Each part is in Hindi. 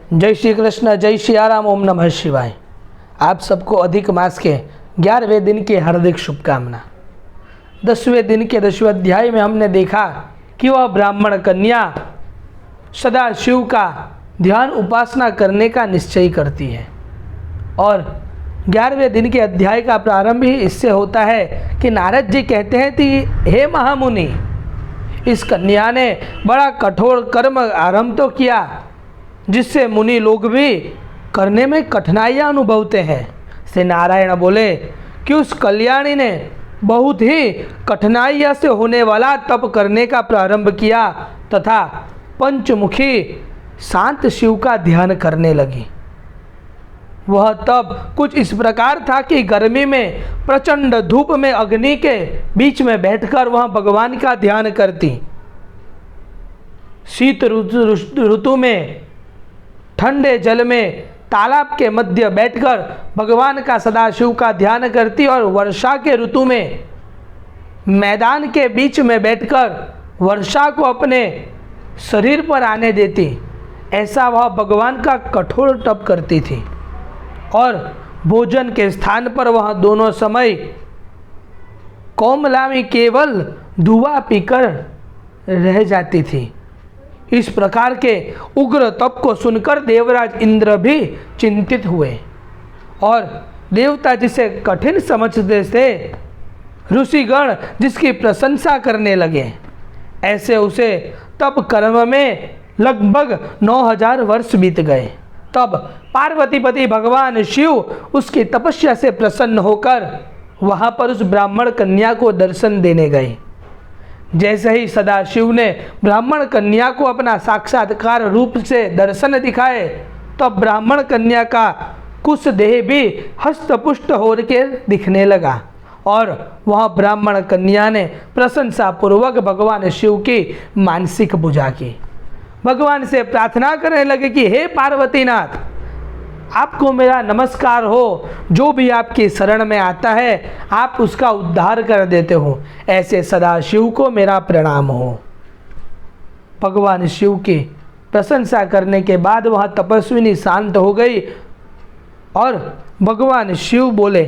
जय श्री कृष्ण, जय श्री राम, ओम नमः शिवाय। आप सबको अधिक मास के 11वें दिन की हार्दिक शुभकामना। 10वें दिन के 10वें अध्याय में हमने देखा कि वह ब्राह्मण कन्या सदा शिव का ध्यान उपासना करने का निश्चय करती है और 11वें दिन के अध्याय का प्रारंभ ही इससे होता है कि नारद जी कहते हैं कि हे महामुनि, इस कन्या ने बड़ा कठोर कर्म आरंभ तो किया जिससे मुनि लोग भी करने में कठिनाइयाँ अनुभवते हैं। श्री नारायण बोले कि उस कल्याणी ने बहुत ही कठिनाइयों से होने वाला तप करने का प्रारंभ किया तथा पंचमुखी शांत शिव का ध्यान करने लगी। वह तप कुछ इस प्रकार था कि गर्मी में प्रचंड धूप में अग्नि के बीच में बैठकर वह भगवान का ध्यान करती, शीत ऋतु में ठंडे जल में तालाब के मध्य बैठकर भगवान का सदाशिव का ध्यान करती और वर्षा के ऋतु में मैदान के बीच में बैठकर वर्षा को अपने शरीर पर आने देती। ऐसा वह भगवान का कठोर तप करती थी और भोजन के स्थान पर वह दोनों समय कोमलामी केवल धुआं पीकर रह जाती थी। इस प्रकार के उग्र तप को सुनकर देवराज इंद्र भी चिंतित हुए और देवता जिसे कठिन समझते थे ऋषिगण जिसकी प्रशंसा करने लगे। ऐसे उसे तप कर्म में लगभग 9000 वर्ष बीत गए। तब पार्वतीपति भगवान शिव उसकी तपस्या से प्रसन्न होकर वहाँ पर उस ब्राह्मण कन्या को दर्शन देने गए। जैसे ही सदाशिव ने ब्राह्मण कन्या को अपना साक्षात्कार रूप से दर्शन दिखाए तब ब्राह्मण कन्या का कुछ देह भी हस्तपुष्ट होकर दिखने लगा और वह ब्राह्मण कन्या ने प्रशंसा पूर्वक भगवान शिव की मानसिक पूजा की। भगवान से प्रार्थना करने लगे कि हे पार्वतीनाथ, आपको मेरा नमस्कार हो। जो भी आपकी शरण में आता है आप उसका उद्धार कर देते हो। ऐसे सदाशिव को मेरा प्रणाम हो। भगवान शिव की प्रशंसा करने के बाद वह तपस्विनी शांत हो गई और भगवान शिव बोले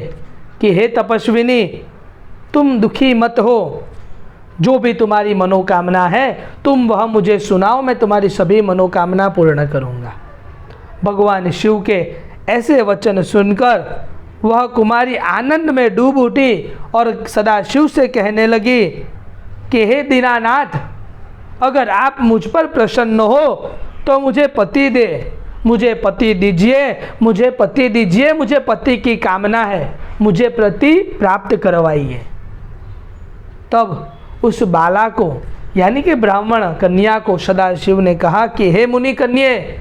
कि हे तपस्विनी, तुम दुखी मत हो। जो भी तुम्हारी मनोकामना है तुम वह मुझे सुनाओ, मैं तुम्हारी सभी मनोकामना पूर्ण करूँगा। भगवान शिव के ऐसे वचन सुनकर वह कुमारी आनंद में डूब उठी और सदाशिव से कहने लगी कि हे दीनानाथ, अगर आप मुझ पर प्रसन्न हो तो मुझे पति दे, मुझे पति दीजिए, मुझे पति दीजिए, मुझे पति की कामना है, मुझे पति प्राप्त करवाइए। तब उस बाला को यानी कि ब्राह्मण कन्या को सदाशिव ने कहा कि हे मुनि कन्ये,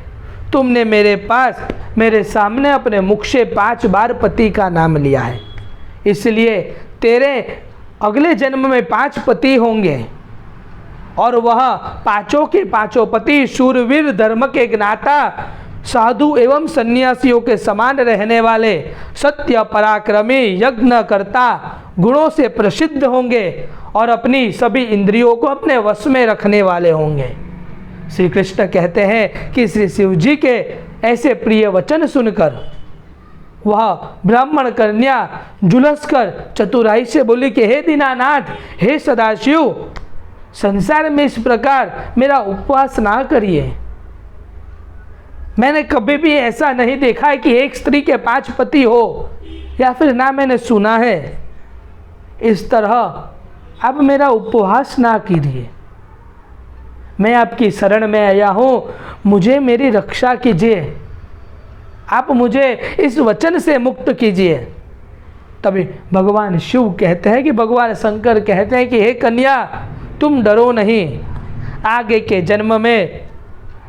तुमने मेरे सामने अपने मुख से 5 बार पति का नाम लिया है, इसलिए तेरे अगले जन्म में 5 पति होंगे और वह पांचों के पांचों पति शूरवीर, धर्म के ज्ञाता, साधु एवं सन्यासियों के समान रहने वाले, सत्य पराक्रमी, यज्ञकर्ता, गुणों से प्रसिद्ध होंगे और अपनी सभी इंद्रियों को अपने वश में रखने वाले होंगे। श्री कृष्ण कहते हैं कि श्री शिव जी के ऐसे प्रिय वचन सुनकर वह ब्राह्मण कन्या झुलसकर चतुराई से बोली कि हे दीनानाथ, हे सदाशिव, संसार में इस प्रकार मेरा उपवास ना करिए। मैंने कभी भी ऐसा नहीं देखा है कि एक स्त्री के 5 पति हो, या फिर ना मैंने सुना है। इस तरह अब मेरा उपवास ना कीजिए। मैं आपकी शरण में आया हूँ, मुझे मेरी रक्षा कीजिए, आप मुझे इस वचन से मुक्त कीजिए। तभी भगवान शिव कहते हैं कि भगवान शंकर कहते हैं कि हे कन्या, तुम डरो नहीं। आगे के जन्म में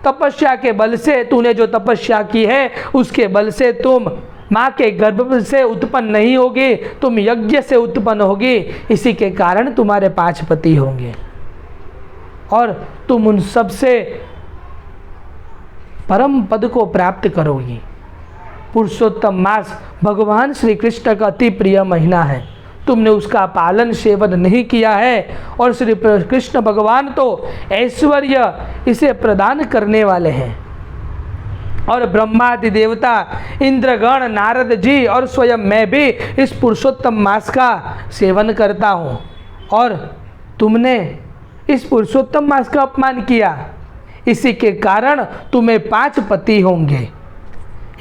तपस्या के बल से तूने जो तपस्या की है उसके बल से तुम माँ के गर्भ से उत्पन्न नहीं होगी, तुम यज्ञ से उत्पन्न होगी। इसी के कारण तुम्हारे 5 पति होंगे और तुम उन सब से परम पद को प्राप्त करोगी। पुरुषोत्तम मास भगवान श्री कृष्ण का अति प्रिय महीना है। तुमने उसका पालन सेवन नहीं किया है और श्री कृष्ण भगवान तो ऐश्वर्य इसे प्रदान करने वाले हैं और ब्रह्मादि देवता, इंद्रगण, नारद जी और स्वयं मैं भी इस पुरुषोत्तम मास का सेवन करता हूँ, और तुमने इस पुरुषोत्तम मास का अपमान किया, इसी के कारण तुम्हें 5 पति होंगे।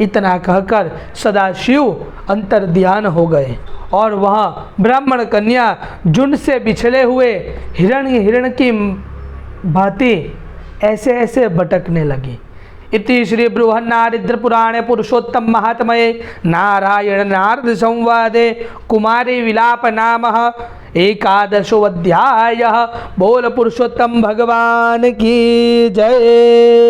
इतना कहकर सदाशिव अंतर्ध्यान हो गए और वह ब्राह्मण कन्या झुंड से बिछड़े हुए हिरण की भांति ऐसे ऐसे भटकने लगी। इति श्री बृहन्नारद पुराणे पुरुषोत्तम महात्मये नारायण नारद संवादे कुमारी विलाप नाम 11वां अध्याय। बोल पुरुषोत्तम भगवान की जय।